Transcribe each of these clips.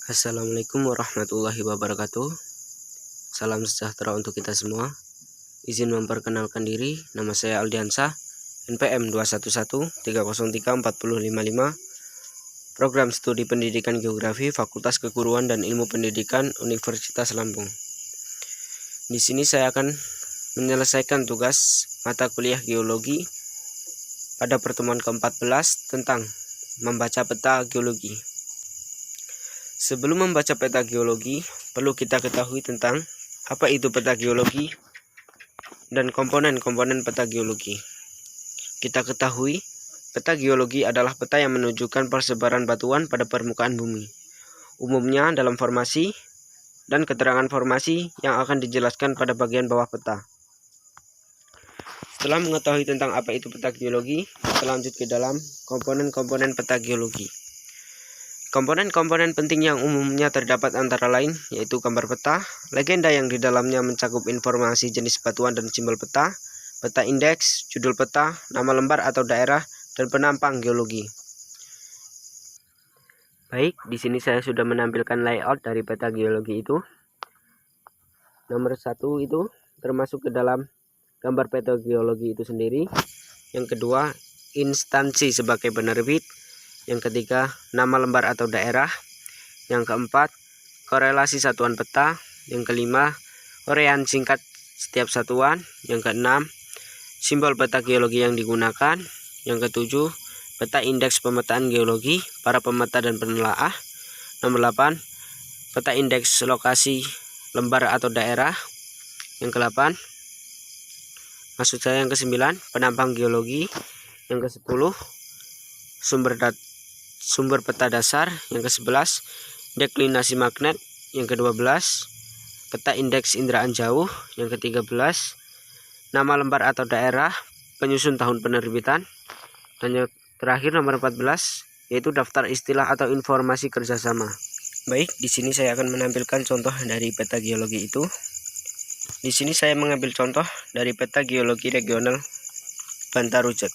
Assalamualaikum warahmatullahi wabarakatuh. Salam sejahtera untuk kita semua. Izin memperkenalkan diri, nama saya Aldiansah, NPM 211303455, Program Studi Pendidikan Geografi Fakultas Keguruan dan Ilmu Pendidikan Universitas Lampung. Di sini saya akan menyelesaikan tugas mata kuliah geologi pada pertemuan ke-14 tentang membaca peta geologi. Sebelum membaca peta geologi, perlu kita ketahui tentang apa itu peta geologi dan komponen-komponen peta geologi. Kita ketahui, peta geologi adalah peta yang menunjukkan persebaran batuan pada permukaan bumi, umumnya dalam formasi dan keterangan formasi yang akan dijelaskan pada bagian bawah peta. Setelah mengetahui tentang apa itu peta geologi, kita lanjut ke dalam komponen-komponen peta geologi. Komponen-komponen penting yang umumnya terdapat antara lain yaitu gambar peta, legenda yang di dalamnya mencakup informasi jenis batuan dan simbol peta, peta indeks, judul peta, nama lembar atau daerah, dan penampang geologi. Baik, di sini saya sudah menampilkan layout dari peta geologi itu. Nomor 1 itu termasuk ke dalam gambar peta geologi itu sendiri. Yang kedua, instansi sebagai penerbit. Yang ketiga, nama lembar atau daerah. Yang keempat, korelasi satuan peta. Yang kelima, uraian singkat setiap satuan. Yang keenam, simbol peta geologi yang digunakan. Yang ketujuh, peta indeks pemetaan geologi para pemeta dan penelaah. Nomor 8, peta indeks lokasi lembar atau daerah. Yang ke-8, maksud saya yang ke-9, penampang geologi. Yang ke-10, sumber peta dasar. Yang ke-11, deklinasi magnet. Yang ke-12, peta indeks inderaan jauh. Yang ke-13, nama lembar atau daerah, penyusun tahun penerbitan. Dan yang terakhir nomor 14, yaitu daftar istilah atau informasi kerjasama. Baik, di sini saya akan menampilkan contoh dari peta geologi itu. Di sini saya mengambil contoh dari peta geologi regional Bantarujek.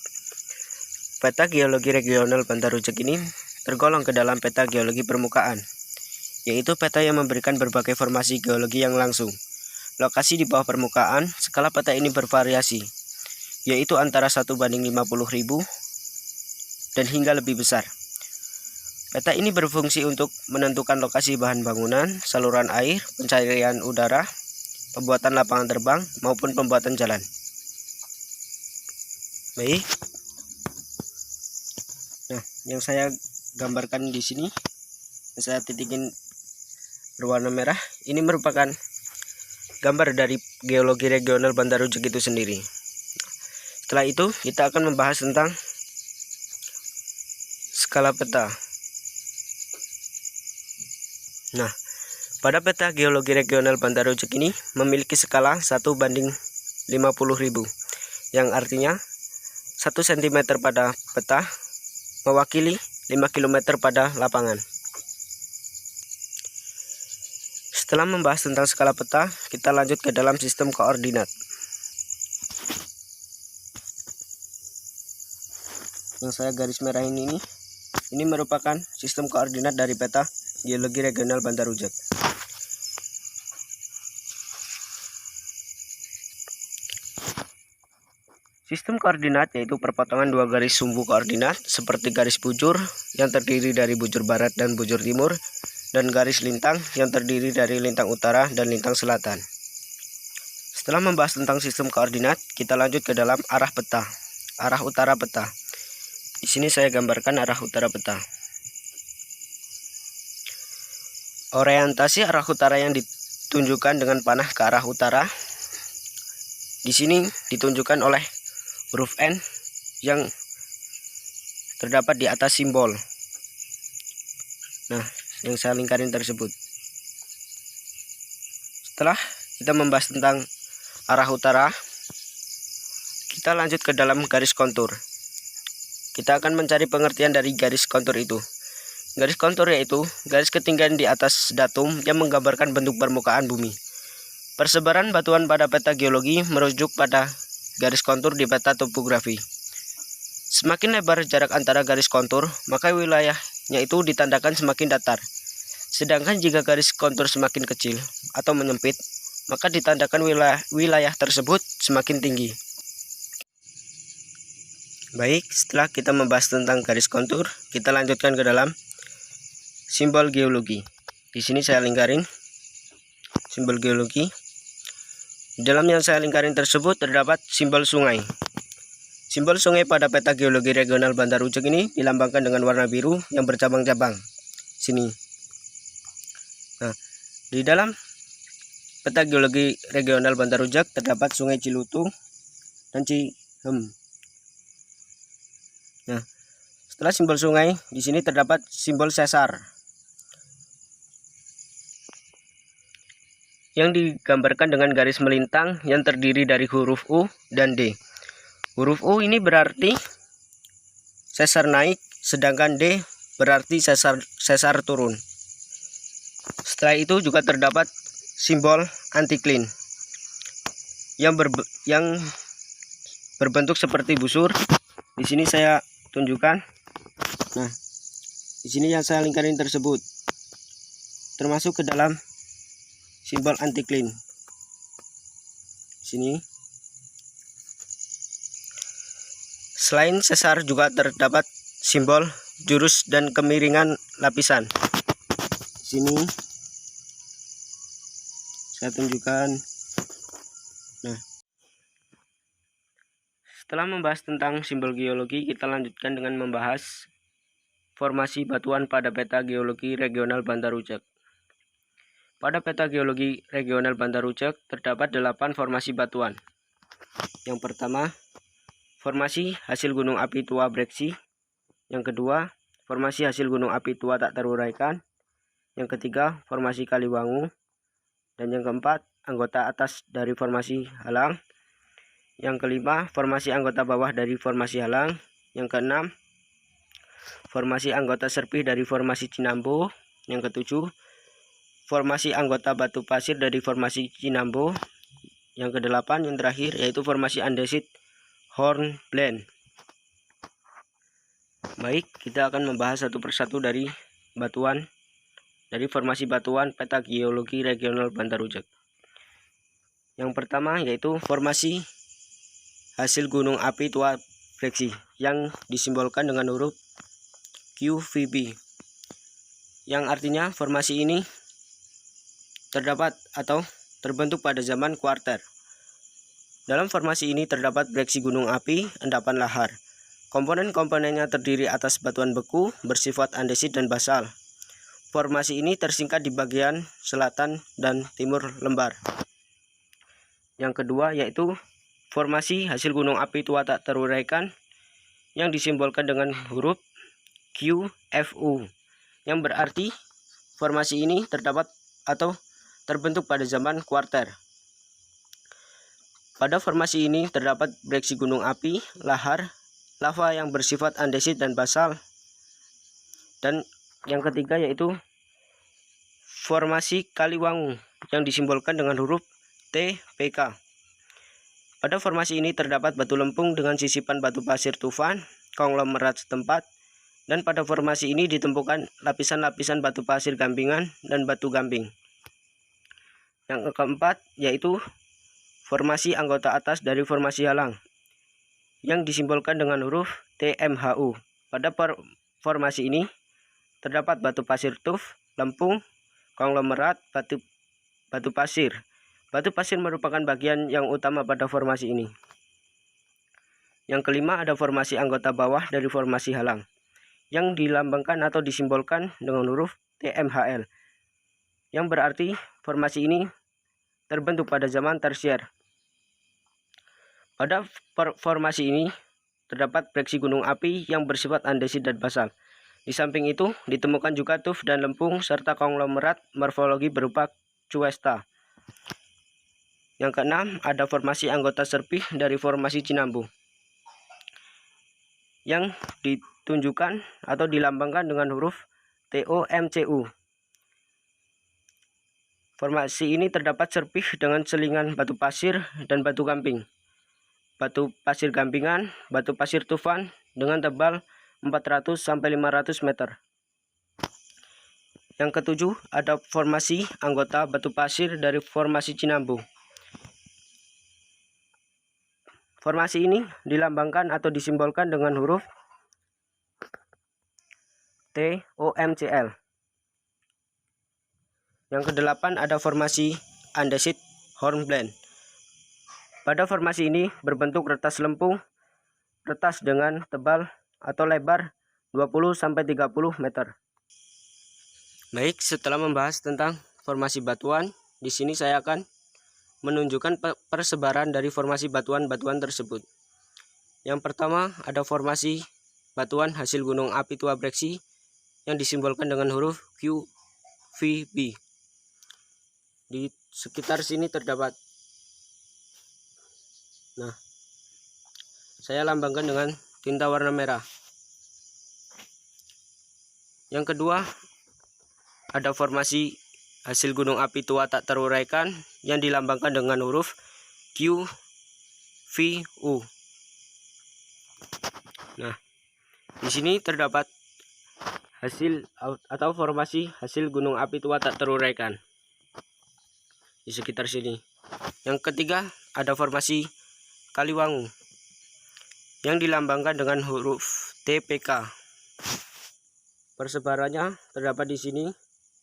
Peta geologi regional Bantarujek ini tergolong ke dalam peta geologi permukaan, yaitu peta yang memberikan berbagai formasi geologi yang langsung. Lokasi di bawah permukaan, skala peta ini bervariasi, yaitu antara 1:50.000 dan hingga lebih besar. Peta ini berfungsi untuk menentukan lokasi bahan bangunan, saluran air, pencarian udara, pembuatan lapangan terbang, maupun pembuatan jalan. Baik. Nah, yang saya gambarkan di sini, saya titikin berwarna merah, ini merupakan gambar dari geologi regional Bantarujek itu sendiri. Setelah itu, kita akan membahas tentang skala peta. Nah, pada peta geologi regional Bantarujek ini memiliki skala 1:50.000, yang artinya 1 cm pada peta mewakili 5 km pada lapangan. Setelah membahas tentang skala peta, kita lanjut ke dalam sistem koordinat. Yang saya garis merahin ini merupakan sistem koordinat dari peta geologi regional Bantarujek. Sistem koordinat yaitu perpotongan dua garis sumbu koordinat seperti garis bujur yang terdiri dari bujur barat dan bujur timur, dan garis lintang yang terdiri dari lintang utara dan lintang selatan. Setelah membahas tentang sistem koordinat, kita lanjut ke dalam arah peta, arah utara peta. Di sini saya gambarkan arah utara peta. Orientasi arah utara yang ditunjukkan dengan panah ke arah utara di sini ditunjukkan oleh huruf N yang terdapat di atas simbol. Nah, yang saya lingkarin tersebut. Setelah kita membahas tentang arah utara, kita lanjut ke dalam garis kontur. Kita akan mencari pengertian dari garis kontur itu. Garis kontur yaitu garis ketinggian di atas datum yang menggambarkan bentuk permukaan bumi. Persebaran batuan pada peta geologi merujuk pada garis kontur di peta topografi. Semakin lebar jarak antara garis kontur, maka wilayahnya itu ditandakan semakin datar. Sedangkan jika garis kontur semakin kecil atau menyempit, maka ditandakan wilayah tersebut semakin tinggi. Baik, setelah kita membahas tentang garis kontur, kita lanjutkan ke dalam simbol geologi. Di sini saya lingkarin simbol geologi. Di dalam yang saya lingkarin tersebut terdapat simbol sungai. Simbol sungai pada peta geologi regional Bantar Rujak ini dilambangkan dengan warna biru yang bercabang-cabang. Sini. Nah, di dalam peta geologi regional Bantar Rujak terdapat Sungai Cilutung dan Cihem. Nah, setelah simbol sungai, di sini terdapat simbol sesar yang digambarkan dengan garis melintang yang terdiri dari huruf U dan D. Huruf U ini berarti sesar naik, sedangkan D berarti sesar turun. Setelah itu juga terdapat simbol antiklin yang berbentuk seperti busur. Di sini saya tunjukkan. Nah, di sini yang saya lingkarin tersebut termasuk ke dalam simbol antiklin. Sini. Selain sesar juga terdapat simbol jurus dan kemiringan lapisan. Sini saya tunjukkan. Nah, setelah membahas tentang simbol geologi, kita lanjutkan dengan membahas formasi batuan pada peta geologi regional Bantar Rujak. Pada peta geologi regional Bantar Rujak terdapat 8 formasi batuan. Yang pertama, formasi hasil gunung api tua Breksi. Yang kedua, formasi hasil gunung api tua tak teruraikan. Yang ketiga, formasi Kaliwangu. Dan yang keempat, anggota atas dari formasi Halang. Yang kelima, formasi anggota bawah dari formasi Halang. Yang keenam, formasi anggota serpih dari formasi Cinambo. Yang ketujuh, formasi anggota batu pasir dari formasi Cinambo. Yang kedelapan, yang terakhir, yaitu formasi andesit Hornblende. Baik, kita akan membahas satu persatu dari batuan, dari formasi batuan peta geologi regional Bantar Rujak. Yang pertama yaitu formasi hasil gunung api tua Breksi yang disimbolkan dengan huruf QVB, yang artinya formasi ini terdapat atau terbentuk pada zaman kuarter. Dalam formasi ini terdapat breksi gunung api, endapan lahar. Komponen-komponennya terdiri atas batuan beku bersifat andesit dan basal. Formasi ini tersingkat di bagian selatan dan timur lembar. Yang kedua yaitu formasi hasil gunung api tua tak teruraikan yang disimbolkan dengan huruf QFU, yang berarti formasi ini terdapat atau terbentuk pada zaman kuarter. Pada formasi ini terdapat breksi gunung api, lahar, lava yang bersifat andesit dan basal. Dan yang ketiga yaitu formasi Kaliwangu yang disimbolkan dengan huruf TPK. Pada formasi ini terdapat batu lempung dengan sisipan batu pasir tufan, konglomerat setempat, dan pada formasi ini ditemukan lapisan-lapisan batu pasir gampingan dan batu gamping. Yang keempat yaitu formasi anggota atas dari formasi Halang yang disimbolkan dengan huruf TMHU. Pada formasi ini terdapat batu pasir tuf, lempung, konglomerat, batu pasir. Batu pasir merupakan bagian yang utama pada formasi ini. Yang kelima ada formasi anggota bawah dari formasi Halang yang dilambangkan atau disimbolkan dengan huruf TMHL, yang berarti formasi ini terbentuk pada zaman tersier. Pada formasi ini terdapat breksi gunung api yang bersifat andesit dan basal. Di samping itu ditemukan juga tuf dan lempung serta konglomerat morfologi berupa cuesta. Yang keenam ada formasi anggota serpih dari formasi Cinambo yang ditunjukkan atau dilambangkan dengan huruf TOMCU. Formasi ini terdapat serpih dengan selingan batu pasir dan batu gamping. Batu pasir gampingan, batu pasir tufan dengan tebal 400 sampai 500 meter. Yang ketujuh, ada formasi anggota batu pasir dari formasi Cinambu. Formasi ini dilambangkan atau disimbolkan dengan huruf TOMCL. Yang kedelapan, ada formasi Andesit Hornblende. Pada formasi ini berbentuk retas lempung, retas dengan tebal atau lebar 20-30 meter. Baik, setelah membahas tentang formasi batuan, di sini saya akan menunjukkan persebaran dari formasi batuan-batuan tersebut. Yang pertama, ada formasi batuan hasil gunung api tua Breksi yang disimbolkan dengan huruf QVB. Di sekitar sini terdapat. Nah, saya lambangkan dengan tinta warna merah. Yang kedua, ada formasi hasil gunung api tua tak teruraikan yang dilambangkan dengan huruf QVU. Nah, di sini terdapat hasil atau formasi hasil gunung api tua tak teruraikan di sekitar sini. Yang ketiga, ada formasi Kaliwangu yang dilambangkan dengan huruf TPK. Persebarannya terdapat di sini.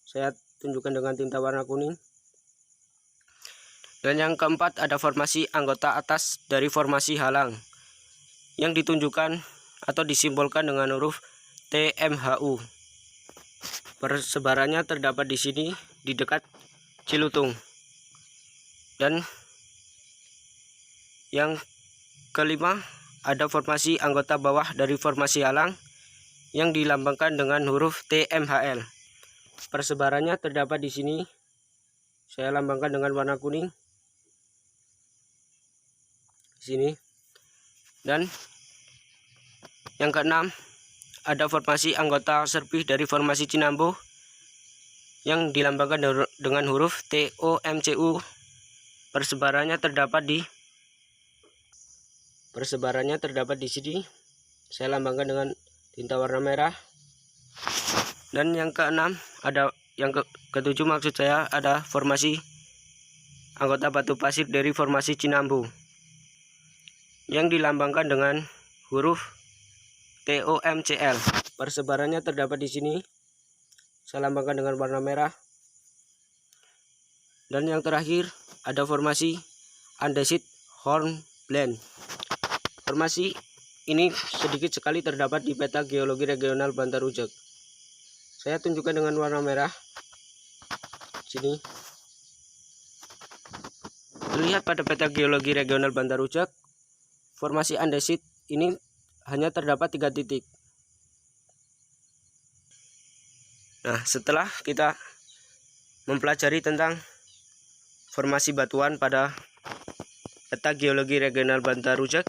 Saya tunjukkan dengan tinta warna kuning. Dan yang keempat, ada formasi anggota atas dari formasi Halang yang ditunjukkan atau disimbolkan dengan huruf TMHU. Persebarannya terdapat di sini di dekat Cilutung. Dan yang kelima, ada formasi anggota bawah dari formasi Halang yang dilambangkan dengan huruf TMHL. Persebarannya terdapat di sini. Saya lambangkan dengan warna kuning di sini. Dan yang keenam, ada formasi anggota serpih dari formasi Cinambu yang dilambangkan dengan huruf TOMCU. Persebarannya terdapat di sini. Saya lambangkan dengan tinta warna merah. Dan yang keenam, ada yang ketujuh maksud saya, ada formasi anggota batu pasir dari formasi Cinambu yang dilambangkan dengan huruf TOMCL. Persebarannya terdapat di sini. Saya lambangkan dengan warna merah. Dan yang terakhir, ada formasi Andesit Hornblende. Formasi ini sedikit sekali terdapat di peta geologi regional Bantar Rujak. Saya tunjukkan dengan warna merah. Sini. Terlihat pada peta geologi regional Bantar Rujak, formasi andesit ini hanya terdapat 3 titik. Nah, setelah kita mempelajari tentang formasi batuan pada peta geologi regional Bantar Rujak,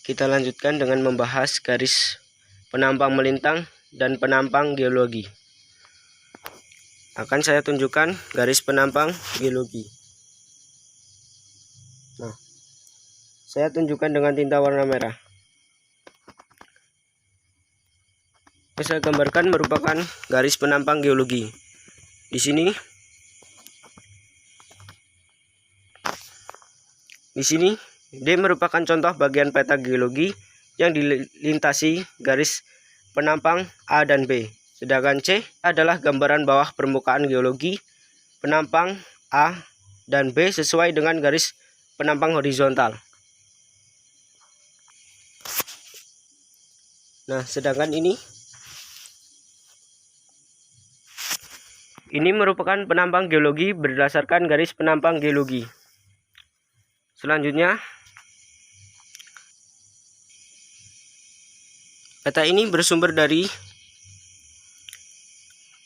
kita lanjutkan dengan membahas garis penampang melintang dan penampang geologi. Akan saya tunjukkan garis penampang geologi. Nah, saya tunjukkan dengan tinta warna merah. Yang saya gambarkan merupakan garis penampang geologi. Di sini D merupakan contoh bagian peta geologi yang dilintasi garis penampang A dan B. Sedangkan C adalah gambaran bawah permukaan geologi penampang A dan B sesuai dengan garis penampang horizontal. Nah, sedangkan ini merupakan penampang geologi berdasarkan garis penampang geologi. Selanjutnya, peta ini bersumber dari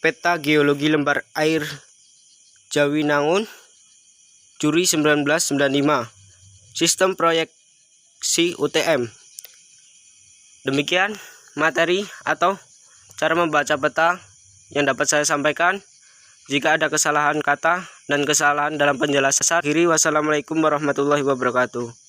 peta geologi lembar air Jawinangun Juri 1995, sistem proyeksi UTM. Demikian materi atau cara membaca peta yang dapat saya sampaikan. Jika ada kesalahan kata dan kesalahan dalam penjelasan, wassalamualaikum warahmatullahi wabarakatuh.